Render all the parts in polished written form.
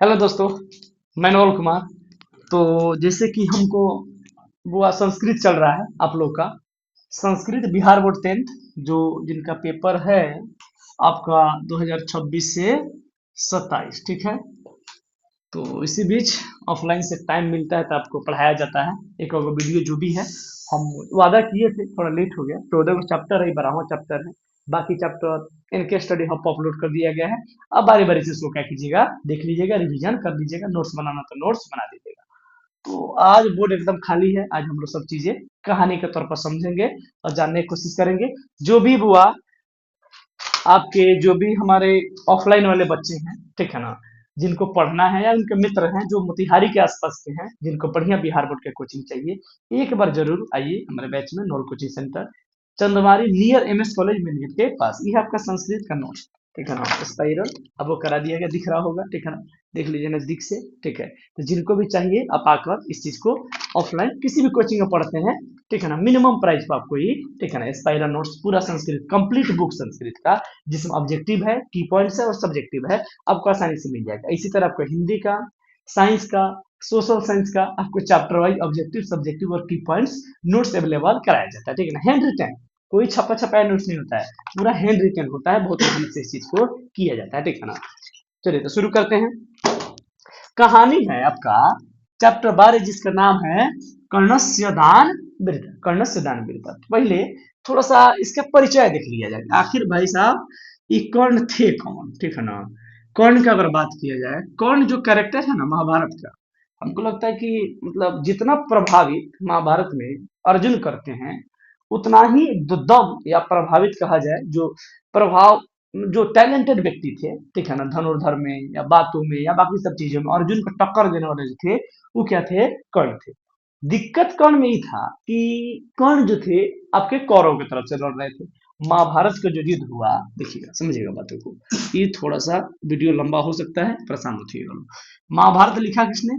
Hello दोस्तों। मैं नवल कुमार। तो जैसे कि हमको वो संस्कृत चल रहा है आप लोग का संस्कृत बिहार बोर्ड 10th जो जिनका पेपर है आपका 2026 से 27, ठीक है। तो इसी बीच ऑफलाइन से टाइम मिलता है तो आपको पढ़ाया जाता है एक और वीडियो जो भी है। हम वादा किए थे, थोड़ा लेट हो गया। 14 को चैप्टर है, 12वां चैप्टर है। बाकी चैप्टर इनके स्टडी हब पर अपलोड कर दिया गया है। अब बारी बारी से इसको क्या कीजिएगा, देख लीजिएगा, रिवीजन कर लीजिएगा, नोट्स बनाना तो नोट्स बना लीजिएगा। तो आज बोर्ड एकदम खाली है। आज हम लोग सब चीजें कहानी के तौर पर समझेंगे और जानने की कोशिश करेंगे। जो भी हुआ आपके, जो भी हमारे ऑफलाइन वाले बच्चे हैं, ठीक है ना, जिनको पढ़ना है या उनके मित्र हैं जो मोतिहारी के आसपास के हैं, जिनको बढ़िया बिहार बोर्ड के कोचिंग चाहिए, एक बार जरूर आइए हमारे बैच में। नोल coaching centre, Chandmari near MS college main gate के पास। ये है आपका संस्कृत का नोट्स, ठीक है ना। स्पाइरल अब वो करा दिया गया, दिख रहा होगा, ठीक है ना। देख लीजिए नजदीक से, ठीक है। तो जिनको भी चाहिए आप आकर इस चीज को ऑफलाइन किसी भी कोचिंग में पढ़ते हैं, ठीक है ना, मिनिमम प्राइस पर आपको ये, ठीक है ना, स्पाइरल नोट्स पूरा संस्कृत कंप्लीट बुक संस्कृत का, जिसमें ऑब्जेक्टिव है, की पॉइंट्स है और सब्जेक्टिव है, आपको आसानी से मिल जाएगा। इसी तरह आपको हिंदी का, साइंस का, सोशल साइंस का आपको चैप्टर वाइज ऑब्जेक्टिव, सब्जेक्टिव और की पॉइंट्स नोट्स अवेलेबल कराया जाता है, ठीक है ना। हैंड रिटन, कोई छपा छपाया नोट्स नहीं होता है, पूरा हैंड रिटन होता है। बहुत मेहनत से इस चीज को किया जाता है, ठीक है ना। चलिए तो शुरू करते हैं। कहानी है आपका चैप्टर 12 जिसका नाम है कर्णस्य दान वृत्त। कर्णस्य दान वृत्त। पहले थोड़ा सा इसका परिचय देख लिया जाए। आखिर भाई साहब ये कर्ण थे कौन, ठीक है ना। कर्ण का अगर बात किया जाए, कर्ण जो कैरेक्टर है ना महाभारत का, हमको लगता है कि मतलब जितना प्रभावित महाभारत में अर्जुन करते हैं, उतना ही दम या प्रभावित कहा जाए, जो प्रभाव, जो टैलेंटेड व्यक्ति थे, ठीक है ना, धनुर्धर में या बातों में या बाकी सब चीजों में अर्जुन को टक्कर देने वाले जो थे, वो क्या थे, कर्ण थे। दिक्कत कर्ण में ही था कि कर्ण जो थे आपके कौरव की तरफ से लड़ रहे थे। महाभारत का जो युद्ध हुआ, देखिएगा समझिएगा बातों को, ये थोड़ा सा वीडियो लंबा हो सकता है, परेशान मत होइएगा। महाभारत लिखा किसने,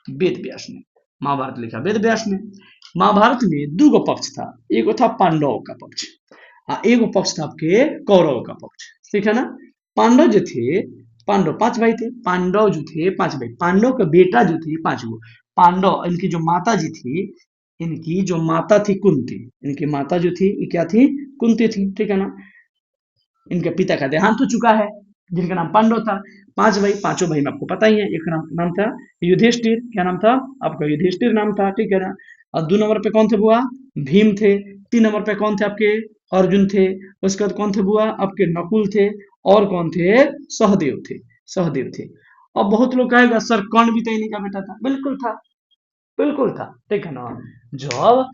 वेद व्यास ने। महाभारत लिखा वेद व्यास ने। महाभारत में दो गो पक्ष था। एगो था पांडव का पक्ष, एगो पक्ष था आपके कौरव का पक्ष, ठीक है ना। पांडव जो थे, पांडव 5 भाई थे। पांडव जो थे 5 भाई, पांडव का बेटा जो थे 5 गो। पांडव, इनकी जो माता जी थी, इनकी जो माता थी कुंती, इनकी माता जो थी ये क्या थी, कुंती थी, ठीक है ना। इनके पिता का देहांत हो चुका है, जिनका नाम पांडव था। 5 भाई, 5 भाई में आपको पता ही है, एक का नाम था युधिष्ठिर। क्या नाम था आपका, युधिष्ठिर नाम था, ठीक है ना। और 2 नंबर पे कौन थे बुआ, भीम थे। 3 नंबर पे कौन थे आपके, अर्जुन थे। उसके बाद कौन थे बुआ आपके, नकुल थे। और कौन थे, सहदेव थे। सहदेव थे। और बहुत लोग कहेगा सर कर्ण भी तो इन्हीं का बेटा था। बिल्कुल था, बिल्कुल था, ठीक है ना। जब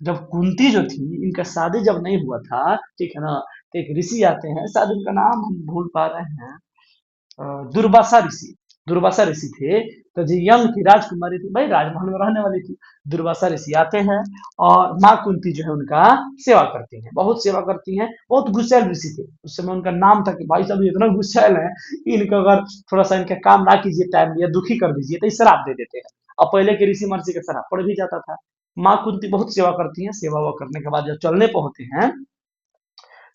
जब कुंती जो थी, इनका शादी जब नहीं हुआ था, ठीक है ना, तो एक ऋषि आते हैं, शायद उनका नाम हम भूल पा रहे हैं, दुर्वासा ऋषि। दुर्वासा ऋषि थे। तो जो यंग थी, राजकुमारी थी, भाई राजमहल में रहने वाली थी। दुर्वासा ऋषि आते हैं और माँ कुंती जो है उनका सेवा करती हैं, बहुत सेवा करती हैं। बहुत गुस्सैल ऋषि थे उस समय। उनका नाम था कि भाई साहब ये इतना गुस्सैल है, इनका अगर थोड़ा सा इनका काम ना कीजिए, टाइम दिया, दुखी कर दीजिए, तो ये श्राप दे देते हैं। और पहले के ऋषि महर्षि का श्राप पड़ भी जाता था। माँ कुंती बहुत सेवा करती हैं। सेवा हुआ करने के बाद जब चलने पर होते हैं,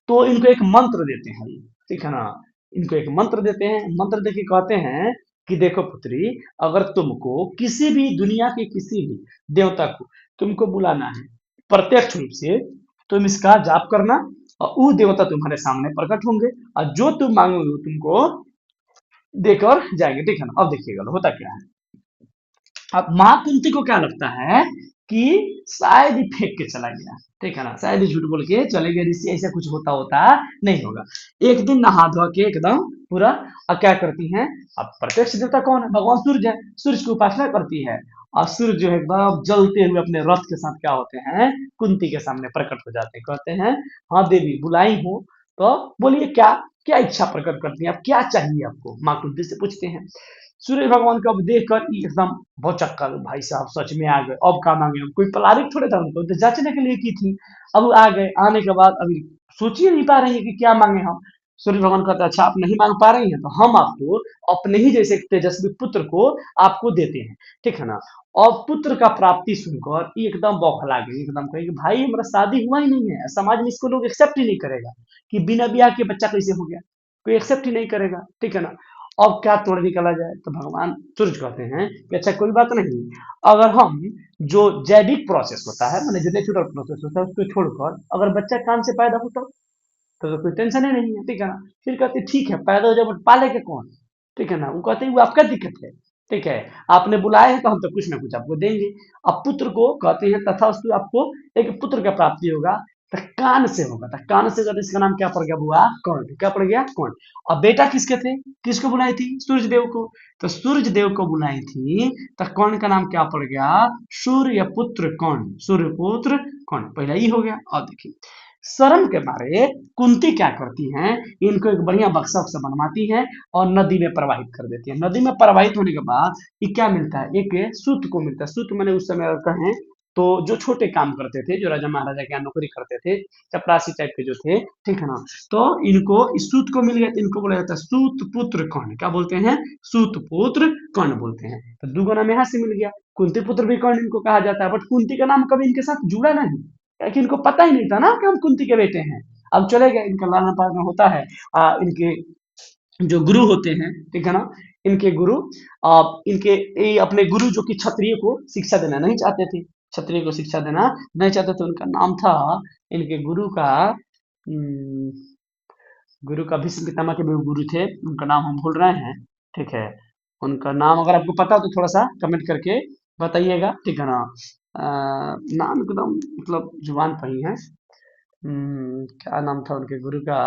तो इनको एक मंत्र देते हैं, ठीक है ना। इनको एक मंत्र देते हैं, मंत्र देके कहते हैं कि देखो पुत्री, अगर तुमको किसी भी दुनिया के किसी भी देवता को तुमको बुलाना है प्रत्यक्ष रूप से, तुम इसका जाप करना और वो देवता तुम्हारे सामने प्रकट होंगे और जो तुम मांगोगे वो तुमको देकर जाएंगे, ठीक है ना। अब देखिएगा होता क्या है। अब माँ कुंती को क्या लगता है कि शायद ही फेंक के चला गया, ठीक है ना, शायद ही झूठ बोल के चले गए ऋषि, ऐसा कुछ होता होता नहीं होगा। एक दिन नहा धो के एकदम पूरा, अब क्या करती हैं, अब प्रत्यक्ष देवता कौन है, भगवान सूर्य है। सूर्य की उपासना करती है और सूर्य जो है एकदम जलते हुए अपने रथ के साथ क्या होते हैं, कुंती के सामने प्रकट हो जाते हैं। कहते हैं हाँ देवी बुलाई हूँ, तो बोलिए क्या क्या इच्छा प्रकट करती हैं आप, क्या चाहिए आपको, माँ कुंती से पूछते हैं। सूर्य भगवान को अब देख कर एकदम भौचक्कर, भाई साहब सच में आ गए, अब क्या मांगे हम, कोई प्लानिंग थोड़े था, उनको तो जांचने के लिए की थी। अब आ गए, आने के बाद अभी सोच ही नहीं पा रही है कि क्या मांगे हम। सूर्य भगवान कहते हैं अच्छा आप नहीं मांग पा रही हैं, तो हम आपको अपने ही जैसे एक तेजस्वी पुत्र को आपको देते हैं, ठीक है ना। और पुत्र का प्राप्ति सुनकर ये एकदम बौखला गई, एकदम कही कि भाई हमारा शादी हुआ ही नहीं है, समाज में इसको लोग एक्सेप्ट ही नहीं करेगा कि बिना ब्याह के बच्चा कैसे हो गया, कोई एक्सेप्ट ही नहीं करेगा, ठीक है ना। अब क्या तोड़ निकला जाए, तो भगवान सूर्य कहते हैं कि अच्छा कोई बात नहीं, अगर हम जो जैविक प्रोसेस होता है, मैंने जो नेचुरल प्रोसेस होता है उसको छोड़कर अगर बच्चा कान से पैदा होता तो कोई टेंशन ही नहीं है, ठीक है ना। फिर कहते ठीक है पैदा हो जाए बट पालेगा कौन, ठीक है ना। वो कहते हैं वो आपका दिक्कत है, ठीक है, आपने बुलाए हैं तो हम तो कुछ ना कुछ आपको देंगे। अब पुत्र को कहते हैं तथास्तु आपको एक पुत्र का प्राप्ति होगा, तो कान से होगा, तो कान से होगा तो इसका नाम क्या पड़ गया बुआ, कर्ण, क्या पड़ गया कर्ण। अब बेटा किसके थे, किसको बुलाई थी, सूर्य देव को, तो सूर्य देव को बुलाई थी, तो कर्ण का नाम क्या पड़ गया, सूर्य पुत्र कर्ण, सूर्य पुत्र कर्ण, पहला ही हो गया। और देखिए शर्म के मारे कुंती क्या करती हैं, इनको एक बढ़िया बक्सा उक्सा बनवाती हैं और नदी में प्रवाहित कर देती है। नदी में प्रवाहित होने के बाद ये क्या मिलता है, एक सूत को मिलता है। सूत मैंने उस समय अगर कहें तो जो छोटे काम करते थे, जो राजा महाराजा के यहाँ नौकरी करते थे, चपरासी टाइप के जो थे, ठीक है ना, तो इनको इस सूत को मिल गया, तो इनको बोला जाता है सूत पुत्र कर्ण, क्या बोलते हैं, सूत पुत्र कर्ण बोलते हैं। तो दुगुना में यहाँ से मिल गया, कुंती पुत्र भी कर्ण इनको कहा जाता है, बट कुंती का नाम कभी इनके साथ जुड़ा नहीं, क्योंकि इनको पता ही नहीं था ना कि हम कुंती के बेटे हैं। अब चले गए, इनका लालन पालन होता है, इनके जो गुरु होते हैं, ठीक है ना, इनके गुरु, इनके ये अपने गुरु जो कि क्षत्रिय को शिक्षा देना नहीं चाहते थे, क्षत्रिय को शिक्षा देना नहीं चाहते थे, उनका नाम था, इनके गुरु का गुरु का भीष्म पितामह के भी गुरु थे, उनका नाम हम भूल रहे हैं, ठीक है। उनका नाम अगर आपको पता हो तो थोड़ा सा कमेंट करके बताइएगा, ठीक है ना। नाम एकदम मतलब जुबान पर ही है। क्या नाम था उनके गुरु का,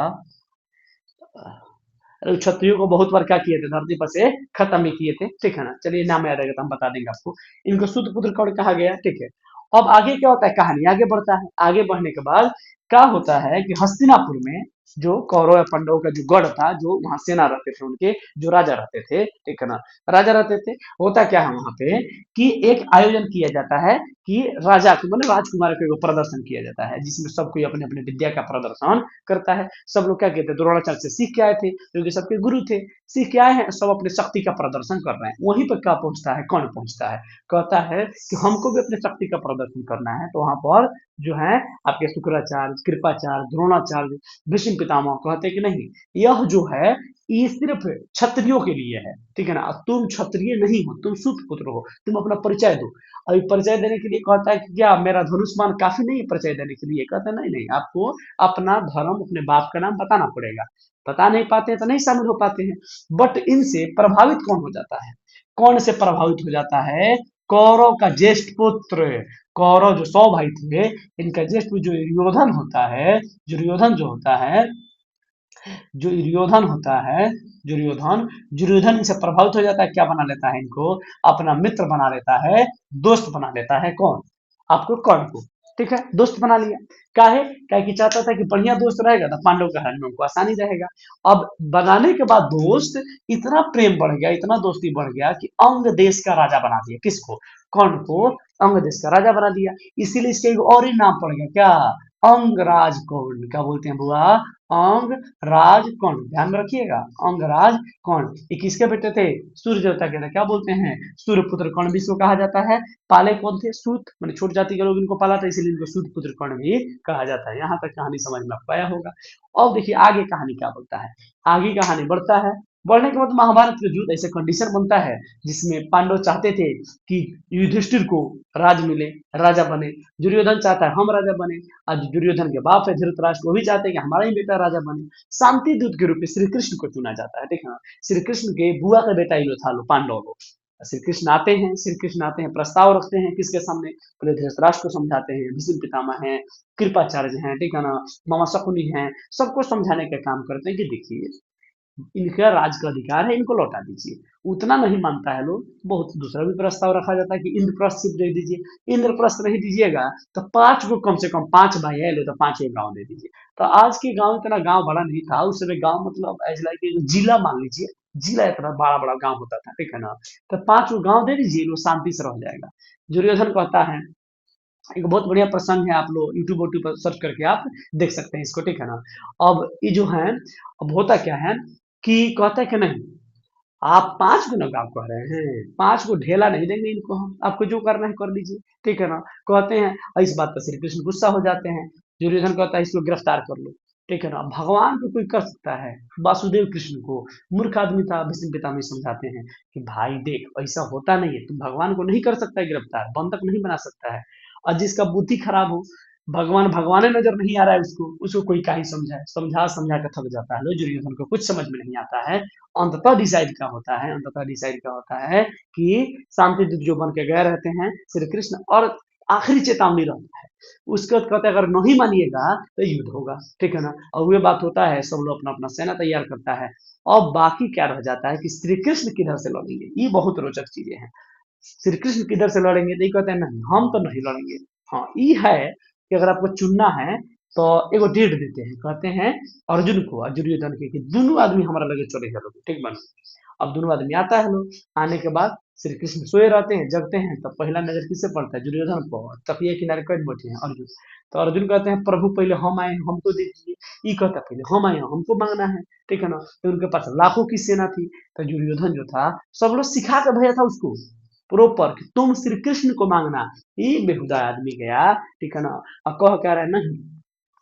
अरे क्षत्रियो को बहुत बार क्या किए थे, धरती पर से खत्म ही किए थे, ठीक है ना। चलिए नाम याद रहेगा तो हम बता देंगे आपको। इनको सूत पुत्र कौन कहा गया, ठीक है। अब आगे क्या होता है, कहानी आगे बढ़ता है, आगे बढ़ने के बाद क्या होता है कि हस्तिनापुर में जो कौरव या पांडवों का जो गढ़ था, जो वहां सेना रहते थे उनके, जो राजा रहते थे, ठीक है ना, राजा रहते थे, होता क्या है वहां पे कि एक आयोजन किया जाता है कि राजा को मतलब राजकुमार को एगो प्रदर्शन किया जाता है, जिसमें सब कोई अपने अपने विद्या का प्रदर्शन करता है। सब लोग क्या कहते हैं, द्रोणाचार्य से सीख के आए थे, जो कि सबके गुरु थे, सीख के आए हैं, सब अपने शक्ति का प्रदर्शन कर रहे हैं। वहीं पर क्या पहुंचता है, कौन पहुंचता है, कहता है कि हमको भी अपने शक्ति का प्रदर्शन करना है, तो वहां पर जो है आपके शुक्राचार्य, कृपाचार्य, द्रोणाचार्य, भीष्म पितामह कहते हैं कि नहीं, यह जो है ये सिर्फ क्षत्रियो के लिए है, ठीक है ना, तुम क्षत्रिय नहीं हो, तुम सूत पुत्र हो, तुम अपना परिचय दो। अभी परिचय देने के लिए कहता है कि क्या मेरा धनुष्मान काफी नहीं है परिचय देने के लिए, कहता है नहीं नहीं, आपको अपना धर्म, अपने बाप का नाम बताना पड़ेगा। बता नहीं पाते हैं तो नहीं शामिल हो पाते हैं। बट इनसे प्रभावित कौन हो जाता है, कौन से प्रभावित हो जाता है, कौरव का ज्येष्ठ पुत्र, कौरव जो 100 भाई थे, इनका ज्येष्ठ जो दुर्योधन होता है, दुर्योधन जो होता है, जो दुर्योधन होता है, दुर्योधन, दुर्योधन इनसे प्रभावित हो जाता है, क्या बना लेता है इनको, अपना मित्र बना लेता है, दोस्त बना लेता है, कौन, आपको कर्ण को, ठीक है, दोस्त बना लिया। काहे, क्या कि चाहता था कि बढ़िया दोस्त रहेगा तो पांडव का हरण में उनको आसानी रहेगा। अब बनाने के बाद दोस्त, इतना प्रेम बढ़ गया, इतना दोस्ती बढ़ गया कि अंग देश का राजा बना दिया, किसको, कर्ण को अंग देश का राजा बना दिया। इसीलिए इसका एक और ही नाम पड़ गया, क्या, अंगराज कौन, क्या बोलते हैं बुआ, अंगराज कौन, ध्यान में रखिएगा, अंगराज कौन, ये किसके बेटे थे, सूर्य देवता के थे, क्या बोलते हैं, सूर्य पुत्र कौन भी इसको कहा जाता है। पाले कौन थे, सूत, मैंने छोट जाति के लोग इनको पाला था, इसीलिए इनको सूत पुत्र कौन भी कहा जाता है। यहाँ तक कहानी समझ में आपको आया होगा। अब देखिए आगे कहानी क्या बोलता है, आगे कहानी बढ़ता है, बढ़ने के बाद महाभारत का युद्ध ऐसे कंडीशन बनता है जिसमें पांडव चाहते थे कि युधिष्ठिर को राज मिले, राजा बने, दुर्योधन चाहता है हम राजा बने, आज दुर्योधन के बाप है धृतराष्ट्र, वो भी चाहते हैं कि हमारा ही बेटा राजा बने। शांति दूत के रूप में श्री कृष्ण को चुना जाता है, ठीक है ना, श्री कृष्ण के बुआ का बेटा ही था लो पांडव को। श्री कृष्ण आते हैं, श्री कृष्ण आते हैं, प्रस्ताव रखते हैं किसके सामने, पहले धृतराष्ट्र को समझाते हैं, भीष्म पितामह हैं, कृपाचार्य हैं, ठीक है ना, मामा शकुनी हैं, सबको समझाने का काम करते हैं कि देखिए इनका राज का अधिकार है, इनको लौटा दीजिए। उतना नहीं मानता है लोग, बहुत दूसरा भी प्रस्ताव रखा जाता है कि इंद्रप्रस्थ सिर्फ दे दीजिए। इंद्रप्रस्थ नहीं दीजिएगा तो 5 को, कम से कम 5 भाई है लो तो 5 गांव दे दीजिए। तो आज के गांव इतना गांव बड़ा नहीं था उस समय, गांव मतलब एज लाइक जिला मान लीजिए, जिला इतना बड़ा बड़ा गांव होता था, ठीक है ना, तो 5 को गांव दे दीजिए, लोग शांति से रह जाएगा। दुर्योधन कहता है, एक बहुत बढ़िया प्रसंग है, आप लोग यूट्यूब वूट्यूब पर सर्च करके आप देख सकते हैं इसको, ठीक है ना। अब ये जो है, अब होता क्या है कि कहता है कि नहीं, आप 5 गुना गाँव कह रहे हैं, 5 को ढेला नहीं देंगे इनको हम, आपको जो करना है कर लीजिए, ठीक है ना। कहते हैं, और इस बात पर श्री कृष्ण गुस्सा हो जाते हैं। दुर्योधन कहता है इसको गिरफ्तार कर लो। ठीक है ना। भगवान को कोई कर सकता है, वासुदेव कृष्ण को, मूर्ख आदमी था, भीष्म पितामह समझाते हैं कि भाई देख ऐसा होता नहीं है, तुम भगवान को नहीं कर सकता है गिरफ्तार, बंधक नहीं बना सकता है। और जिसका बुद्धि खराब हो, भगवान भगवान नजर नहीं आ रहा है उसको, उसको कोई का ही समझाए, समझा समझा कर थक जाता है। लो दुर्योधन को कुछ समझ में नहीं आता है। अंततः डिसाइड क्या होता है, अंततः डिसाइड क्या होता है कि शांति दूत जो बन के गए रहते हैं श्री कृष्ण, और आखिरी चेतावनी रहता है, उसके बाद कहते हैं अगर नहीं मानिएगा तो युद्ध होगा, ठीक है ना। और ये बात होता है, सब लोग अपना अपना सेना तैयार करता है। और बाकी क्या रह जाता है कि श्री कृष्ण किधर से लड़ेंगे, ये बहुत रोचक चीजें हैं। श्री कृष्ण किधर से लड़ेंगे, तो ये कहते हैं नहीं हम तो नहीं लड़ेंगे। हाँ ये है कि अगर आपको चुनना है तो एगो डेट देते हैं, कहते हैं अर्जुन को और दुर्योधन के कि दोनों आदमी हमारा लगे चले चलो, ठीक बन। अब दोनों आदमी आता है लोग, आने के बाद श्री कृष्ण सोए रहते हैं, जगते हैं, तो पहला नजर किससे पड़ता है, दुर्योधन को। तकिए किनारे कट बैठे हैं अर्जुन। तो अर्जुन कहते हैं प्रभु पहले हम आए हैं, हमको दीजिए। ये कहता है पहले हम आए हैं, हमको मांगना है, ठीक है ना। तो उनके पास लाखों की सेना थी। तो दुर्योधन जो था, सब लोग सिखा कर भेजा था उसको प्रॉपर कि तुम श्री कृष्ण को मांगना। ये बेहुदा आदमी गया, ठीक है ना, और कह कह रहा है नहीं,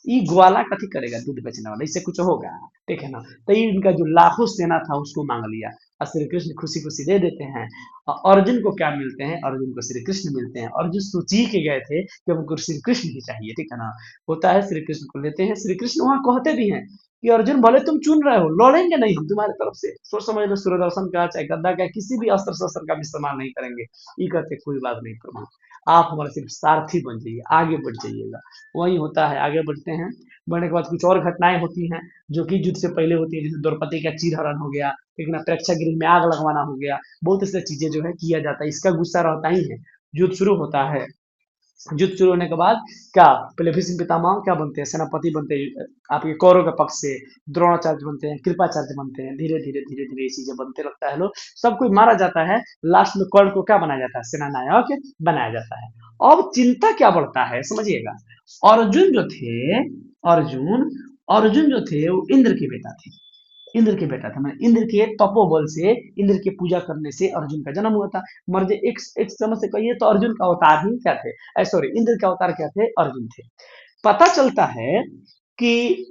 ये ग्वाला कथी करेगा दूध बेचने वाला, इससे कुछ होगा, ठीक है ना। तो ये इनका जो लाखों सेना था उसको मांग लिया, और श्री कृष्ण खुशी खुशी दे देते हैं। और अर्जुन को क्या मिलते हैं, अर्जुन को श्री कृष्ण मिलते हैं। अर्जुन सोच ही के गए थे कि हमको श्री कृष्ण ही चाहिए, ठीक है ना। होता है श्री कृष्ण को लेते हैं, श्री कृष्ण वहां कहते भी हैं कि अर्जुन भले तुम चुन रहे हो, लड़ेंगे नहीं हम तुम्हारी तरफ से, सोच समझ लो सूर्यदर्शन का चाहे गद्दा का किसी भी अस्त्र शस्त्र का भी इस्तेमाल नहीं करेंगे। ये कहते कोई बात नहीं प्रभु, आप हमारे सिर्फ सारथी बन जाइए, आगे बढ़ जाइएगा। वही होता है, आगे बढ़ते हैं। बढ़ने के बाद कुछ और घटनाएं होती हैं जो कि युद्ध से पहले होती है, जैसे द्रौपदी का चीरहरण हो गया, ठीक है ना, प्रेक्षागृह में आग लगवाना हो गया। बहुत ऐसी चीजें जो है किया जाता है, इसका गुस्सा रहता ही है। युद्ध शुरू होता है, युद्ध शुरू होने के बाद क्या, पहले भीष्म पितामह क्या बनते हैं, सेनापति बनते हैं आपके कौरव के पक्ष से, द्रोणाचार्य बनते हैं, कृपाचार्य बनते हैं, धीरे धीरे धीरे धीरे ये चीजें बनते लगता है। लोग सब कोई मारा जाता है, लास्ट में कर्ण को क्या बनाया जाता है, सेनानायक बनाया जाता है। अब चिंता क्या बढ़ता है समझिएगा। अर्जुन जो थे, अर्जुन अर्जुन जो थे वो इंद्र के बेटा थे, इंद्र के बेटा था, मैं इंद्र के तपोबल से, इंद्र की पूजा करने से अर्जुन का जन्म हुआ था। मर्ज एक एक समझ से कहिए तो अर्जुन का अवतार ही क्या थे, सॉरी इंद्र के अवतार क्या थे, अर्जुन थे। पता चलता है कि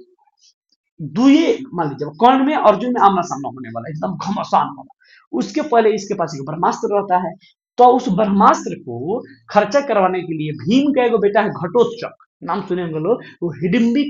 दुए मान लीजिए कर्ण में अर्जुन में आमना सामना होने वाला, एकदम घमासान वाला। उसके पहले इसके पास एक ब्रह्मास्त्र रहता है, तो उस ब्रह्मास्त्र को खर्चा करवाने के लिए भीम का एक बेटा है घटोत्कच, नाम सुने होंगे लोग, वो हिडिम्बी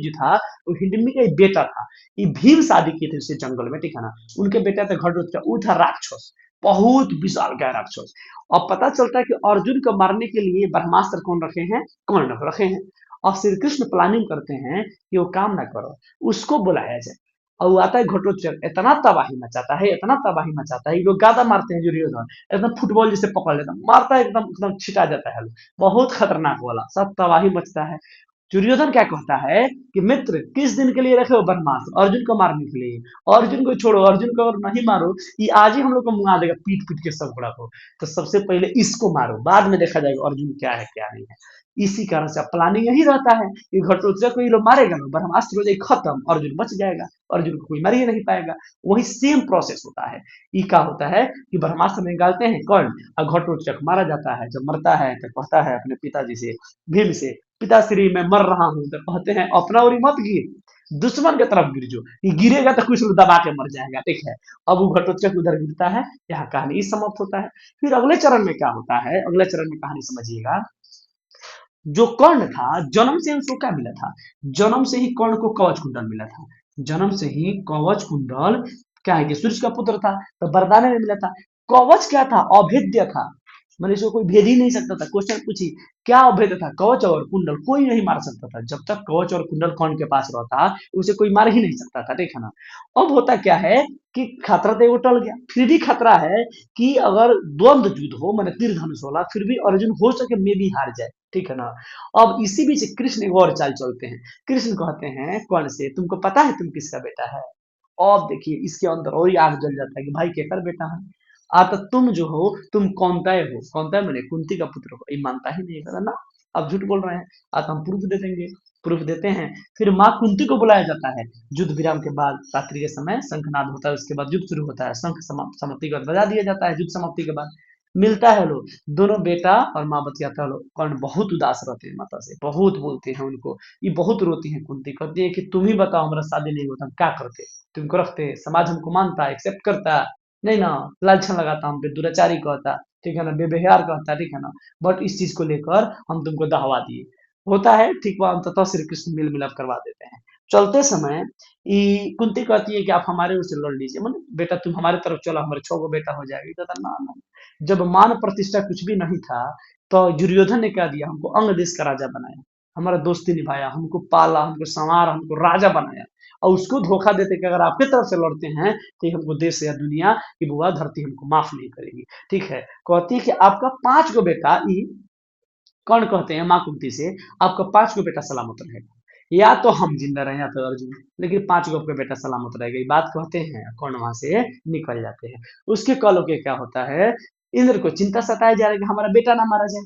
जो था, वो हिडिम्बी का एक बेटा था। ये भीम शादी किए थे उससे जंगल में, ठीक है ना। उनके बेटा थे घटोत्कच, वो था राक्षस, बहुत विशाल का राक्षस। और पता चलता है कि अर्जुन को मारने के लिए ब्रह्मास्त्र कौन रखे हैं, कर्ण रखे हैं। और श्री कृष्ण प्लानिंग करते हैं कि वो काम ना करो, उसको बुलाया जाए। और वो आता है घटोत्कच, इतना तबाही मचाता है, इतना तबाही मचाता है, ये लोग गादा मारते हैं दुर्योधन, एकदम फुटबॉल जैसे पकड़ लेता है, मारता है एकदम एकदम छिटा जाता है, बहुत खतरनाक वाला, सब तबाही मचता है। दुर्योधन क्या कहता है कि मित्र किस दिन के लिए रखे हो ब्रह्मास्त्र, अर्जुन को मारने के लिए। अर्जुन को छोड़ो, अर्जुन को अगर नहीं मारो, ये आज ही हम लोग को मुंगा देगा पीट पीट के सब बड़ा को। तो सबसे पहले इसको मारो, बाद में देखा जाएगा अर्जुन क्या है क्या नहीं है। इसी कारण से प्लानिंग यही रहता है कि घटोत्कच को ये लोग मारेगा, लोग ब्रह्मास्त्र हो जाए खत्म, अर्जुन बच जाएगा, अर्जुन को कोई मार ही नहीं पाएगा। वही सेम प्रोसेस होता है। ये क्या होता है कि ब्रह्मास्त्र निकालते हैं कर्ण, और घटोत्कच मारा जाता है। जब मरता है तो कहता है अपने पिताजी से, भीम से, पिताश्री मैं मर रहा हूँ, तो कहते हैं अपना ओर मत गिर, दुश्मन की तरफ गिर, जो ये गिरेगा तो कुछ दबा के मर जाएगा, ठीक है। अब वो घटोत्कच उधर गिरता है, यहाँ कहानी समाप्त होता है। फिर अगले चरण में क्या होता है, अगले चरण में कहानी समझिएगा। जो कर्ण था, जन्म से उसको क्या मिला था, जन्म से ही कर्ण को कवच कुंडल मिला था। जन्म से ही कवच कुंडल, क्या है कि सूर्य का पुत्र था, तो वरदान में मिला था। कवच क्या था, अभेद्य था, मतलब इसको कोई भेद ही नहीं सकता था। क्वेश्चन पूछी क्या अभेद्य था, कवच और कुंडल कोई नहीं मार सकता था। जब तक कवच और कुंडल कौन के पास रहता, उसे कोई मार ही नहीं सकता था, ठीक है ना। अब होता क्या है कि खतरा तो वो टल गया, फिर भी खतरा है कि अगर द्वंद्व युद्ध हो, मैंने तीर धनुष वाला, फिर भी अर्जुन हो सके मे भी हार जाए, ठीक है ना। अब इसी बीच कृष्ण एक और चाल चलते हैं। कृष्ण कहते हैं कौन से, तुमको पता है तुम किसका बेटा है। अब देखिए इसके अंदर और ही आग जल जाता है कि भाई केकर बेटा है। तो तुम जो हो तुम कौनतय हो, कौनतय मैंने कुंती का पुत्र हो, ये मानता ही नहीं है ना। अब झूठ बोल रहे हैं। तो हम प्रूफ दे देंगे, प्रूफ देते हैं। फिर माँ कुंती को बुलाया जाता है। युद्ध विराम के बाद रात्रि के समय शंखनाद होता है, उसके बाद युद्ध शुरू होता है, शंख समाप्ति के बाद बजा दिया जाता है युद्ध समाप्ति के बाद। मिलता है लोग, दोनों बेटा और माँ बतियाता है लोग। कर्ण बहुत उदास रहते हैं माता से, बहुत बोलते हैं उनको, ये बहुत रोती है। कुंती कहती है कि तुम ही बताओ, हमारा शादी नहीं होता हम क्या करते, तुमको रखते, समाज हमको मानता एक्सेप्ट करता नहीं ना, लांछन लगाता हम पे, दुराचारी कहता, ठीक है ना, बेबेहार कहता, ठीक है ना, बट इस चीज को लेकर हम तुमको दहवा दिए। होता है ठीक, वह अंततः श्री कृष्ण मिल मिलाप करवा देते हैं। चलते समय कुंती कहती है कि आप हमारे ओर से लड़ लीजिए, मतलब बेटा तुम हमारे तरफ चलो, हमारे 6 गो बेटा हो जाएगी। कहता ना ना, जब मान प्रतिष्ठा कुछ भी नहीं था, तो दुर्योधन ने क्या दिया, हमको अंग देश का राजा बनाया, हमारा दोस्ती निभाया, हमको पाला, हमको संवारा, हमको राजा बनाया, और उसको धोखा देते कि अगर आपके तरफ से लड़ते हैं तो ये हमको देश या दुनिया की बुआ धरती हमको माफ नहीं करेगी। ठीक है, कहती है कि आपका 5 गो बेटा, कर्ण कहते हैं माँ कुंती से, आपका 5 गो बेटा सलामत रहेगा, या तो हम जिंदा रहे या तो अर्जुन, लेकिन 5 गो आपका बेटा सलामत रहेगा, ये बात कहते हैं। कर्ण वहां से निकल जाते हैं। उसके कल होके क्या होता है, इंद्र को चिंता सताया जा रहा है कि हमारा बेटा ना मारा जाए।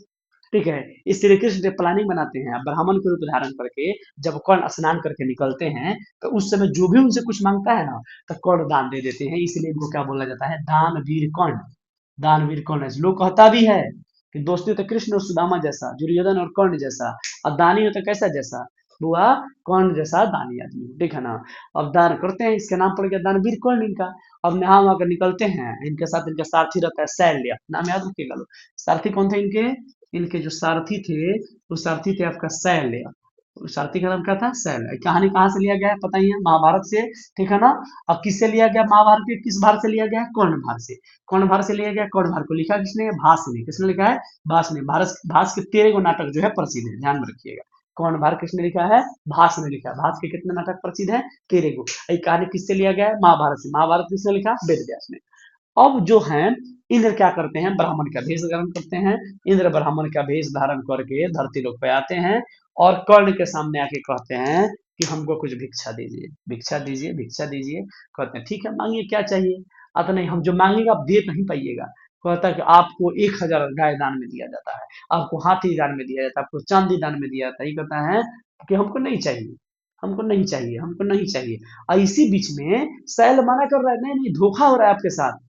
ठीक है, इस श्री कृष्ण प्लानिंग बनाते हैं, ब्राह्मण के रूप धारण करके जब कर्ण स्नान करके निकलते हैं, तो उस समय जो भी उनसे कुछ मांगता है ना, तो कर्ण दान दे देते हैं, इसलिए इनको क्या बोला जाता है, दानवीर कर्ण। दानवीर कर्ण, ऐसे लोग कहता भी है कि दोस्ती हो तो कृष्ण और सुदामा जैसा, दुर्योधन और कर्ण जैसा, और दानी हो तो कैसा जैसा, हुआ कर्ण जैसा दानी आदमी, ठीक है ना। अब दान करते हैं, इसके नाम पड़ गया दानवीर कर्ण इनका। अब नहा वहा कर निकलते हैं, इनके साथ इनका सारथी रहता है शैल्य, नाम याद रखिएगा लोग। सारथी कौन थे इनके, इनके जो सारथी थे, वो सारथी थे आपका शैल्य। सारथी का नाम क्या था, शैल्य। कहानी कहाँ से लिया गया है पता ही है, महाभारत से, ठीक है ना। अब किससे लिया गया महाभारत के, किस भार से लिया गया, कर्ण भार से। कर्ण भार से लिया गया, कर्ण भार को लिखा किसने, भास ने। किसने लिखा है, भास ने। भास भास के 13 गो नाटक जो है प्रसिद्ध है, ध्यान में रखिएगा। कौन भार किसने लिखा है, भास ने लिखा है। भास के कितने नाटक प्रसिद्ध है, 13 गो। ये कहानी किससे लिया गया है, महाभारत से। महाभारत किसने लिखा, वेद व्यास ने। अब जो है, इंद्र क्या करते हैं, ब्राह्मण का भेष धारण करते हैं। इंद्र ब्राह्मण का भेष धारण करके धरती लोक पे आते हैं, और कर्ण के सामने आके कहते हैं कि हमको कुछ भिक्षा दीजिए, भिक्षा दीजिए, भिक्षा दीजिए। कहते हैं ठीक है, मांगिए क्या चाहिए। आता नहीं, हम जो मांगेंगे आप दे नहीं पाइएगा। कहता है कि आपको 1000 गाय दान में दिया जाता है, आपको हाथी दान में दिया जाता है, आपको चांदी दान में दिया जाता है। ये कहता है कि हमको नहीं चाहिए, हमको नहीं चाहिए, हमको नहीं चाहिए। और इसी बीच में शैल मना कर रहा है, नहीं नहीं धोखा हो रहा है आपके साथ।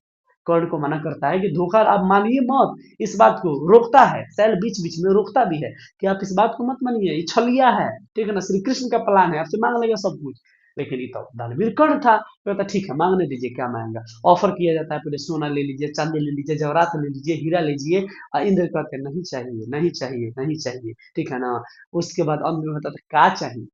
कर्ण को मना करता है कि धोखा आप मानिए मत, इस बात को रोकता है। शैल बीच बीच में रोकता भी है कि आप इस बात को मत मानिए, ये छलिया है, ठीक है ना, श्री कृष्ण का प्लान है, आपसे मांग लेगा सब कुछ। लेकिन ये तो दानवीर कर्ण था, कहता ठीक है मांगने दीजिए, क्या मांगेगा। ऑफर किया जाता है, पहले सोना ले लीजिए, चांदी ले लीजिए, जवाहरात ले लीजिए, हीरा लीजिए। और इंद्र कहते हैं नहीं चाहिए, नहीं चाहिए, नहीं चाहिए, ठीक है ना। उसके बाद अंत में बताते क्या चाहिए,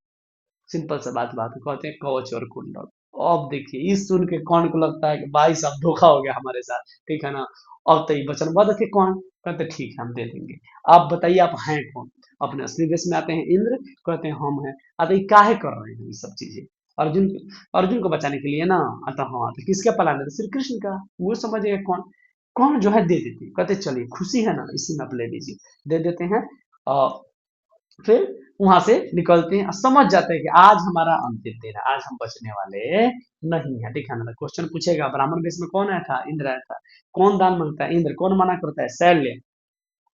सिंपल सा बात कहते हैं कवच और कुंडल। अब देखिए, इस सुन के कौन को लगता है कि भाई साहब धोखा हो गया हमारे साथ, ठीक है ना। अब तो ये वचनबद्ध थे कौन, कहते ठीक है हम दे देंगे। आप बताइए आप हैं कौन। अपने असली देश में आते हैं इंद्र, कहते हैं हम हैं। अतः ये काहे कर रहे हैं ये सब चीजें, अर्जुन, अर्जुन को बचाने के लिए ना। अतः हाँ, तो किसका प्लान है, तो श्री कृष्ण का। वो समझिए कौन, कौन जो है दे देते, कहते चलिए खुशी है ना, इसी में आप ले लीजिए, दे देते हैं। और फिर वहां से निकलते हैं, समझ जाते हैं कि आज हमारा अंतिम दिन है, आज हम बचने वाले नहीं है, ठीक है ना। क्वेश्चन पूछेगा, ब्राह्मण वेश में कौन आया था, इंद्र आया था। कौन दान मांगता है, इंद्र। कौन मना करता है, शैल्य,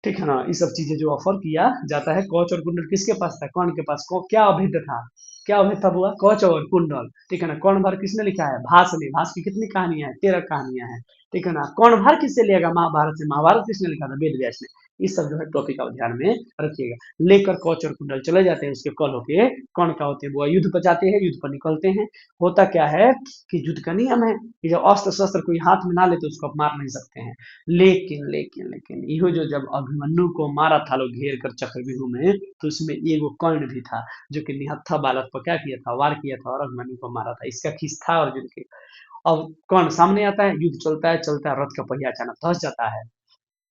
ठीक है ना। ये सब चीजें जो ऑफर किया जाता है, कवच और कुंडल किसके पास था, कौन के पास। क्या अभेद्य था, क्या अभेद्य हुआ, कवच और कुंडल, ठीक है ना। कौन भार किसने लिखा है, भास ने। भास की कितनी कहानियां हैं, 13 कहानियां हैं, ठीक है ना। कौन भार किससे लिया गया, महाभारत से। महाभारत किसने लिखा था, वेद व्यास ने। ये सब जो है टॉपिक आप ध्यान में रखिएगा। लेकर कवच और कुंडल चले जाते हैं, उसके कल होके कौन क्या होते हैं, वो युद्ध पर जाते हैं, युद्ध पर निकलते हैं। होता क्या है कि युद्ध का नियम है कि जब अस्त्र शस्त्र कोई हाथ में ना ले तो उसको आप मार नहीं सकते हैं। लेकिन इहो जो जब अभिमन्यु को मारा था लोग घेर कर चक्रव्यूह में, तो उसमें एगो कर्ण भी था, जो कि निहत्था बालक पर क्या किया था, वार किया था और अभिमन्यु को मारा था। इसका खींच था अर्जुन के। अब कर्ण सामने आता है, युद्ध चलता है, रथ का पहिया अचानक धस जाता है।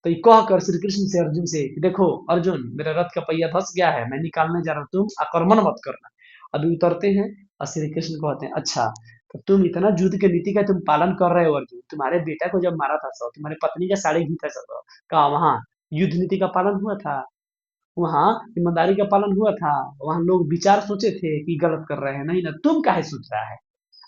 तो ये कह कर श्री कृष्ण से अर्जुन से कि देखो अर्जुन, मेरा रथ का पहिया धस गया है, मैं निकालने जा रहा हूँ, तुम आक्रमण मत करना। अभी उतरते हैं, और श्री कृष्ण कहते हैं अच्छा, तो तुम इतना युद्ध के नीति का तुम पालन कर रहे हो अर्जुन, तुम्हारे बेटा को जब मारा था सब, तुम्हारे पत्नी का साड़ी घींचा सब, कहा वहां युद्ध नीति का पालन हुआ था, वहां ईमानदारी का पालन हुआ था, वहां लोग विचार सोचे थे कि गलत कर रहे हैं, नहीं ना, तुम काहे सोच रहा है।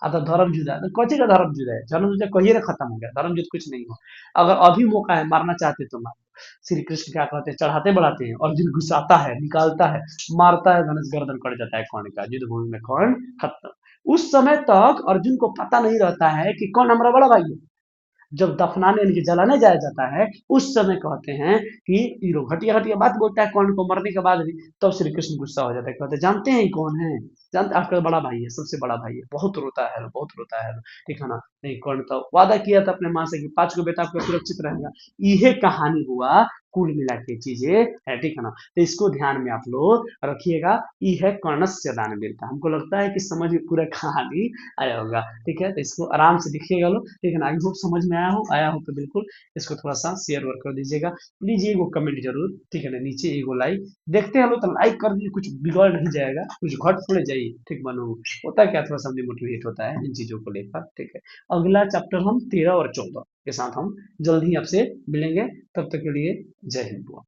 अब धर्म जुदा, तो कौची का धर्म जुदा है, धर्म जुदा कहिए ना खत्म हो गया, धर्म युद्ध कुछ नहीं हो। अगर अभी मौका है, मारना चाहते तो मारो। श्री कृष्ण क्या कहते हैं, चढ़ाते बढ़ाते हैं, अर्जुन घुसाता है, निकालता है, मारता है, धनुष गर्दन कट जाता है कर्ण का, युद्ध भूमि में कर्ण खत्म। उस समय तक अर्जुन को पता नहीं रहता है कि कौन हमारा बड़ा भाई है। जब दफनाने यानी कि जलाने जाया जाता है, उस समय कहते हैं कि ये लोग घटिया घटिया बात बोलता है कर्ण को मरने के बाद भी। तब श्री कृष्ण गुस्सा हो जाता है, कहते हैं जानते हैं ये कौन है, जानते आपका बड़ा भाई है, सबसे बड़ा भाई है, बहुत रोता है, बहुत रोता है, ठीक है ना। नहीं, कर्ण तो वादा किया था अपने माँ से कि 5 को बेटा आपका सुरक्षित रहेगा। ये कहानी हुआ, कुल मिला के चीजें है, ठीक है ना। तो इसको ध्यान में आप लोग रखिएगा। ये है कर्णस्य दानवीरता। हमको लगता है कि समझ में पूरा कहानी आया होगा, ठीक है। तो इसको आराम से देखिएगा लोग, ठीक है ना। आई होप समझ में आया हो तो बिल्कुल इसको थोड़ा सा शेयर वर्क कर दीजिएगा, प्लीज एगो कमेंट जरूर, ठीक है ना, नीचे एगो लाइक। देखते हैं लोग तो लाइक कर दीजिए, कुछ बिगड़ नहीं जाएगा, कुछ घट थोड़े जाइए, ठीक बनो। होता है क्या, थोड़ा सा डिमोटिवेट होता है इन चीजों को लेकर, ठीक है। अगला चैप्टर हम 13 और 14 के साथ हम जल्द ही आपसे मिलेंगे। तब तक के लिए जय हिंद।